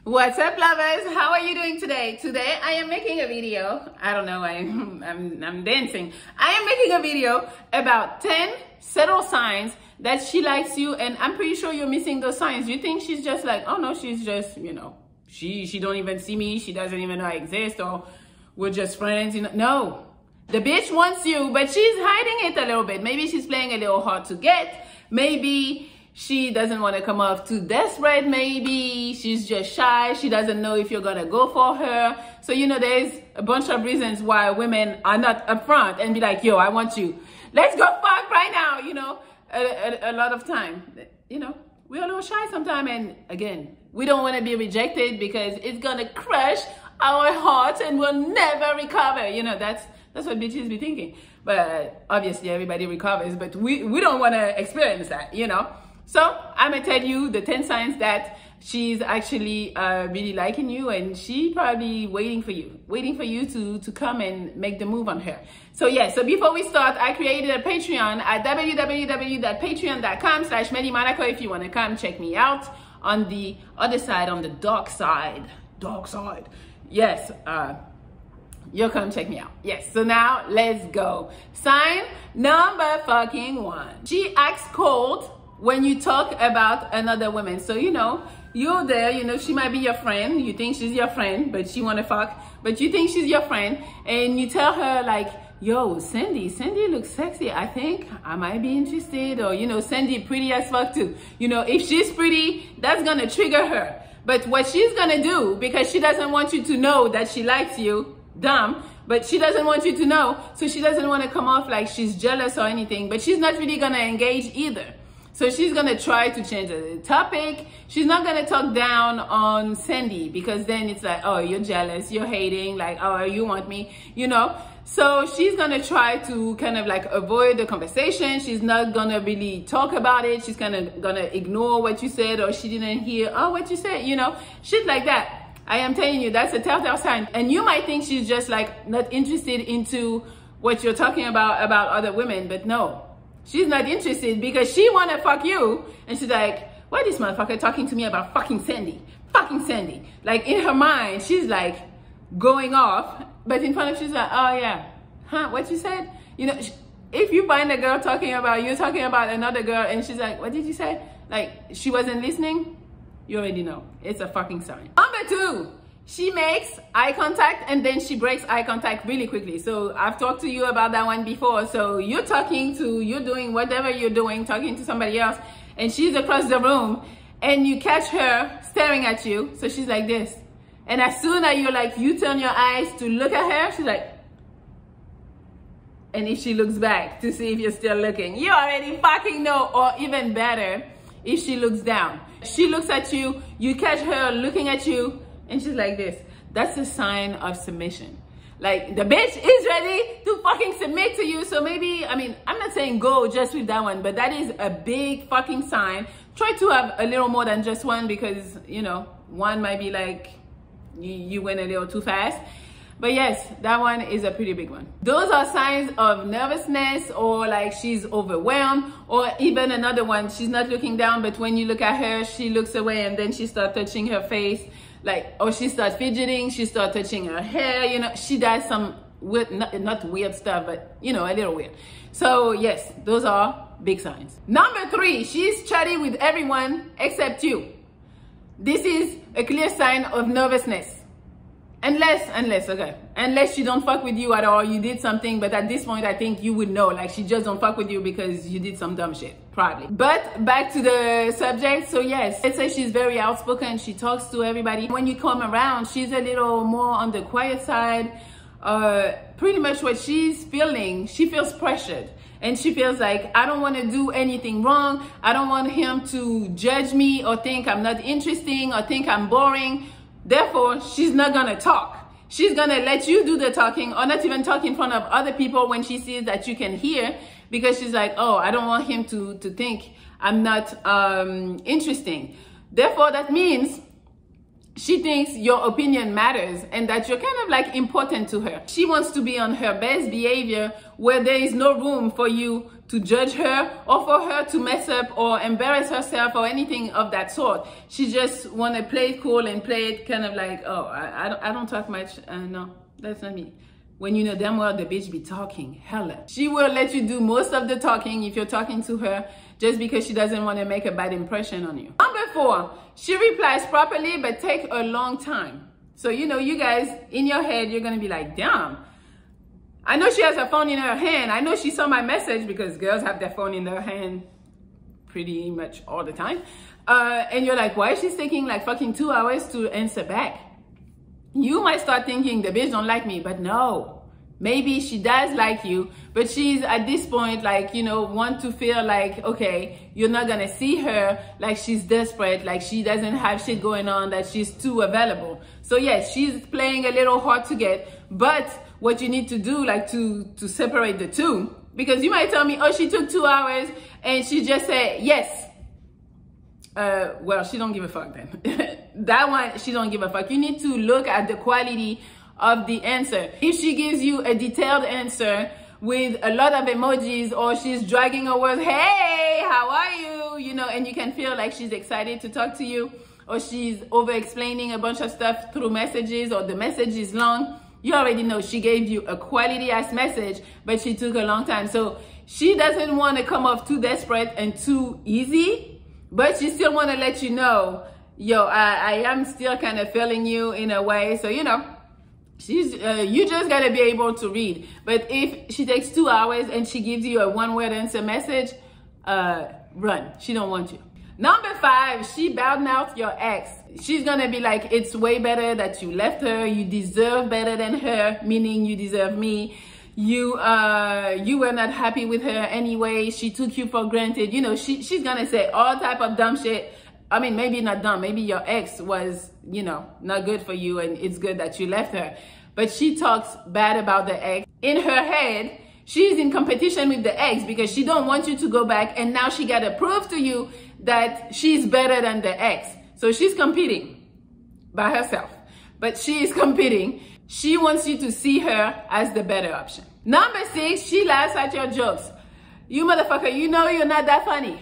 What's up, lovers? How are you doing today? Today I am making a video. I don't know, I'm dancing. I am making a video about 10 subtle signs that she likes you, and I'm pretty sure you're missing those signs. You think she's just like, oh no, she's just, you know, she don't even see me, she doesn't even know I exist, or we're just friends, you know. No, the bitch wants you, but she's hiding it a little bit. Maybe she's playing a little hard to get. Maybe she doesn't want to come off too desperate. Maybe she's just shy. She doesn't know if you're going to go for her. So, you know, there's a bunch of reasons why women are not upfront and be like, yo, I want you. Let's go fuck right now. You know, a lot of time, you know, we're a little shy sometimes. And again, we don't want to be rejected because it's going to crush our hearts and we'll never recover. You know, that's what bitches be thinking. But obviously everybody recovers, but we don't want to experience that, you know. So I'm gonna tell you the 10 signs that she's actually really liking you, and she probably waiting for you to come and make the move on her. So yeah, so before we start, I created a Patreon at www.patreon.com/Melli Monaco if you want to come check me out on the other side, on the dark side. Yes, you'll come check me out. Yes, so now let's go. Sign number fucking 1. She acts cold when you talk about another woman. So, you know, you're there, you know, she might be your friend. You think she's your friend, but she want to fuck. But you think she's your friend. And you tell her like, yo, Sandy looks sexy. I think I might be interested. Or, you know, Sandy pretty as fuck too. You know, if she's pretty, that's going to trigger her. But what she's going to do, because she doesn't want you to know that she likes you, dumb, but she doesn't want you to know. So she doesn't want to come off like she's jealous or anything. But she's not really going to engage either. So she's going to try to change the topic. She's not going to talk down on Sandy, because then it's like, oh, you're jealous, you're hating, like, oh, you want me, you know. So she's going to try to kind of like avoid the conversation. She's not going to really talk about it. She's kind of going to ignore what you said, or she didn't hear, oh, what you said, you know, shit like that. I am telling you, that's a telltale sign. And you might think she's just like not interested into what you're talking about other women, but no. She's not interested because she want to fuck you. And she's like, why this motherfucker talking to me about fucking Sandy? Fucking Sandy. Like in her mind, she's like going off. But in front of she's like, oh yeah. Huh? What you said? You know, if you find a girl talking about you, talking about another girl, and she's like, what did you say? Like she wasn't listening. You already know. It's a fucking sign. Number 2. She makes eye contact and then she breaks eye contact really quickly. So I've talked to you about that one before. So you're doing whatever you're doing, talking to somebody else, and she's across the room and you catch her staring at you. So she's like this. And as soon as you turn your eyes to look at her, she's like, and if she looks back to see if you're still looking, you already fucking know. Or even better, if she looks down, she looks at you, you catch her looking at you, and she's like this. That's a sign of submission. Like the bitch is ready to fucking submit to you. So maybe, I mean, I'm not saying go just with that one, but that is a big fucking sign. Try to have a little more than just one, because, you know, one might be like, you went a little too fast. But yes, that one is a pretty big one. Those are signs of nervousness, or like she's overwhelmed, or even another one, she's not looking down, but when you look at her, she looks away and then she starts touching her face. Like, or she starts fidgeting, she starts touching her hair, you know, she does some weird, not weird stuff, but, you know, a little weird. So yes, those are big signs. Number 3, she's chatty with everyone except you. This is a clear sign of nervousness. Unless she don't fuck with you at all, you did something, but at this point, I think you would know, like she just don't fuck with you because you did some dumb shit, probably. But back to the subject. So yes, let's say she's very outspoken, she talks to everybody. When you come around, she's a little more on the quiet side. Pretty much what she's feeling, she feels pressured. And she feels like, I don't want to do anything wrong. I don't want him to judge me or think I'm not interesting or think I'm boring. Therefore, she's not going to talk. She's going to let you do the talking, or not even talk in front of other people when she sees that you can hear, because she's like, oh, I don't want him to think I'm not interesting. Therefore, that means She thinks your opinion matters and that you're kind of like important to her. She wants to be on her best behavior where there is no room for you to judge her or for her to mess up or embarrass herself or anything of that sort. She just want to play it cool and play it kind of like, oh, I don't talk much. No, that's not me. When you know damn well the bitch be talking hella. She will let you do most of the talking if you're talking to her just because she doesn't want to make a bad impression on you. Number 4, she replies properly but take a long time. So, you know, you guys in your head, you're going to be like, damn, I know she has her phone in her hand. I know she saw my message because girls have their phone in their hand pretty much all the time. And you're like, why is she taking like fucking 2 hours to answer back? You might start thinking the bitch don't like me, but no, maybe she does like you, but she's at this point, like, you know, want to feel like, okay, you're not gonna see her like she's desperate, like she doesn't have shit going on, that she's too available. So yes, she's playing a little hard to get, but what you need to do, like to separate the two, because you might tell me, oh, she took 2 hours and she just said yes. Well, she don't give a fuck then. That one, she don't give a fuck. You need to look at the quality of the answer. If she gives you a detailed answer with a lot of emojis, or she's dragging her words, hey, how are you? You know, and you can feel like she's excited to talk to you, or she's over explaining a bunch of stuff through messages, or the message is long, you already know she gave you a quality ass message, but she took a long time. So she doesn't want to come off too desperate and too easy, but she still want to let you know, yo, I am still kind of feeling you in a way. So, you know, she's you just got to be able to read. But if she takes 2 hours and she gives you a one-word answer message, run. She don't want you. Number 5, she bowed out your ex. She's gonna be like, it's way better that you left her. You deserve better than her, meaning you deserve me. You were not happy with her anyway. She took you for granted. You know, she's gonna say all type of dumb shit. I mean, maybe not dumb. Maybe your ex was, you know, not good for you and it's good that you left her. But she talks bad about the ex. In her head, she's in competition with the ex because she don't want you to go back, and now she gotta prove to you that she's better than the ex. So she's competing by herself, but she is competing. She wants you to see her as the better option. Number 6, she laughs at your jokes. You motherfucker, you know you're not that funny.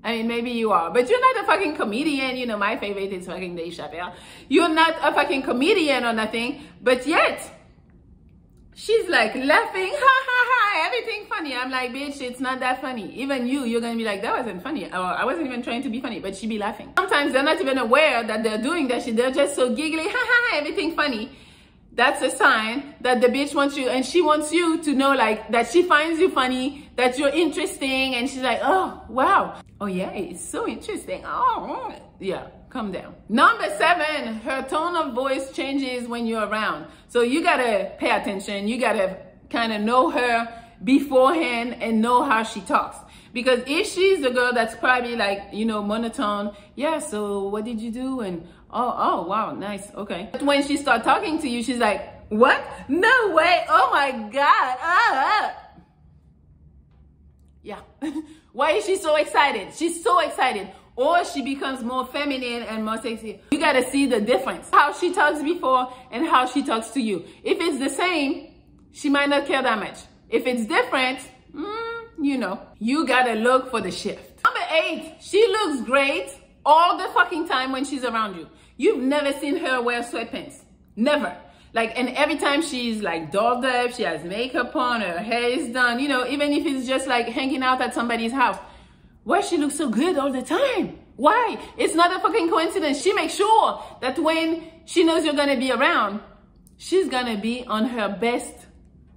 I mean, maybe you are, but you're not a fucking comedian. You know, my favorite is fucking Dave Chappelle. You're not a fucking comedian or nothing, but yet she's like laughing, ha ha ha, everything funny. I'm like, bitch, it's not that funny. Even you're gonna be like, that wasn't funny. Or I wasn't even trying to be funny, but she be laughing. Sometimes they're not even aware that they're doing that shit. They're just so giggly, ha ha ha, everything funny. That's a sign that the bitch wants you, and she wants you to know, like, that she finds you funny, that you're interesting, and she's like, oh, wow. Oh, yeah, it's so interesting. Oh, yeah, calm down. Number 7, her tone of voice changes when you're around. So you gotta pay attention. You gotta kind of know her beforehand and know how she talks. Because if she's the girl that's probably like, you know, monotone, yeah, so what did you do? And oh, wow, nice, okay. But when she starts talking to you, she's like, what? No way, oh my God, Yeah. Why is she so excited? She's so excited. Or she becomes more feminine and more sexy. You gotta see the difference. How she talks before and how she talks to you. If it's the same, she might not care that much. If it's different, you know, you gotta look for the shift. Number 8, she looks great all the fucking time when she's around you. You've never seen her wear sweatpants. Never. Like, and every time she's like dolled up, she has makeup on, her hair is done, you know, even if it's just like hanging out at somebody's house. Why she looks so good all the time? Why? It's not a fucking coincidence. She makes sure that when she knows you're gonna be around, she's gonna be on her best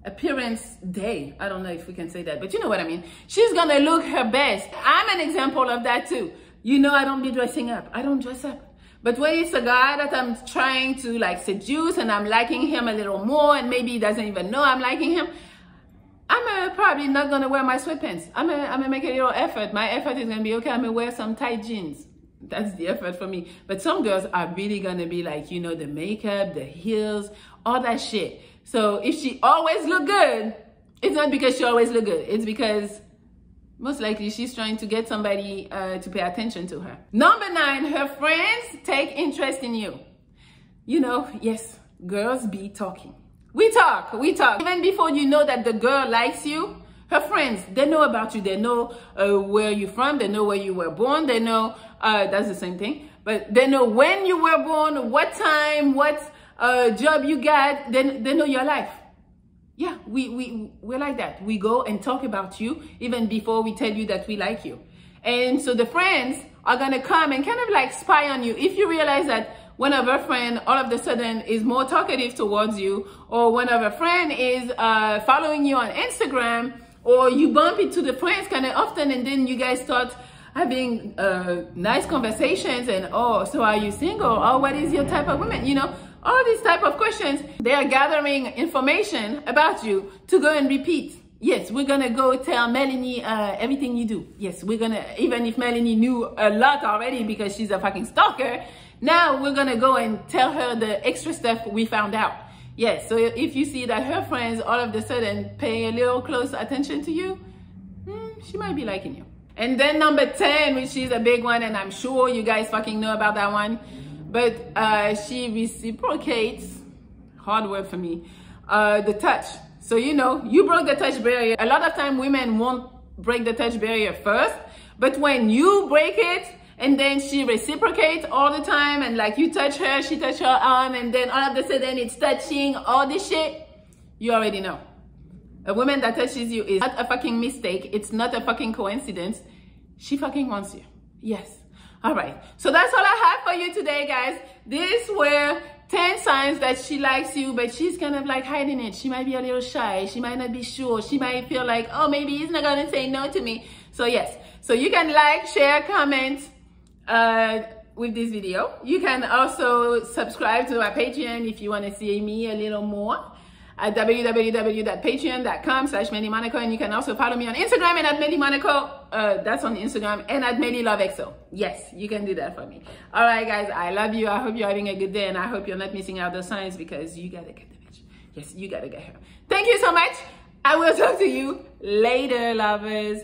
appearance day. I don't know if we can say that, but you know what I mean. She's gonna look her best. I'm an example of that too. You know, I don't be dressing up. I don't dress up. But when it's a guy that I'm trying to like seduce and I'm liking him a little more, and maybe he doesn't even know I'm liking him, I'm probably not gonna wear my sweatpants. I'm gonna make a little effort. My effort is gonna be, okay, I'm gonna wear some tight jeans. That's the effort for me. But some girls are really gonna be like, you know, the makeup, the heels, all that shit. So if she always look good, it's not because she always look good. It's because most likely she's trying to get somebody to pay attention to her. Number 9, her friends take interest in you. you know, yes, girls be talking. We talk. Even before you know that the girl likes you, her friends, they know about you. They know where you're from. They know where you were born. They know, that's the same thing. But they know when you were born, what time, what job you got. They know your life. Yeah, we're like that. We go and talk about you even before we tell you that we like you. And so the friends are going to come and kind of like spy on you. If you realize that one of her friends all of a sudden is more talkative towards you, or one of her friends is following you on Instagram, or you bump into the friends kind of often, and then you guys start having nice conversations, and oh, so are you single? Oh, what is your type of woman? You know, all these type of questions. They are gathering information about you to go and repeat. Yes, we're gonna go tell Melanie everything you do. Yes, we're gonna, even if Melanie knew a lot already because she's a fucking stalker, now we're gonna go and tell her the extra stuff we found out. Yes, so if you see that her friends all of a sudden pay a little close attention to you, she might be liking you. And then number 10, which is a big one, and I'm sure you guys fucking know about that one, but she reciprocates, hard word for me, the touch. So, you know, you broke the touch barrier. A lot of time women won't break the touch barrier first, but when you break it, and then she reciprocates all the time, and like you touch her, she touch her arm, and then all of a sudden it's touching, all this shit, you already know. A woman that touches you is not a fucking mistake. It's not a fucking coincidence. She fucking wants you. Yes. All right. So that's all I have for you today, guys. These were 10 signs that she likes you, but she's kind of like hiding it. She might be a little shy. She might not be sure. She might feel like, oh, maybe he's not going to say no to me. So yes. So you can like, share, comment with this video. You can also subscribe to my Patreon if you want to see me a little more at www.patreon.com/MelliMonaco, and you can also follow me on Instagram and at MelliMonaco. That's on Instagram, and at MelliLoveXO. Yes, you can do that for me. All right, guys, I love you. I hope you're having a good day, and I hope you're not missing out those signs, because you gotta get the bitch. Yes, you gotta get her. Thank you so much. I will talk to you later, lovers.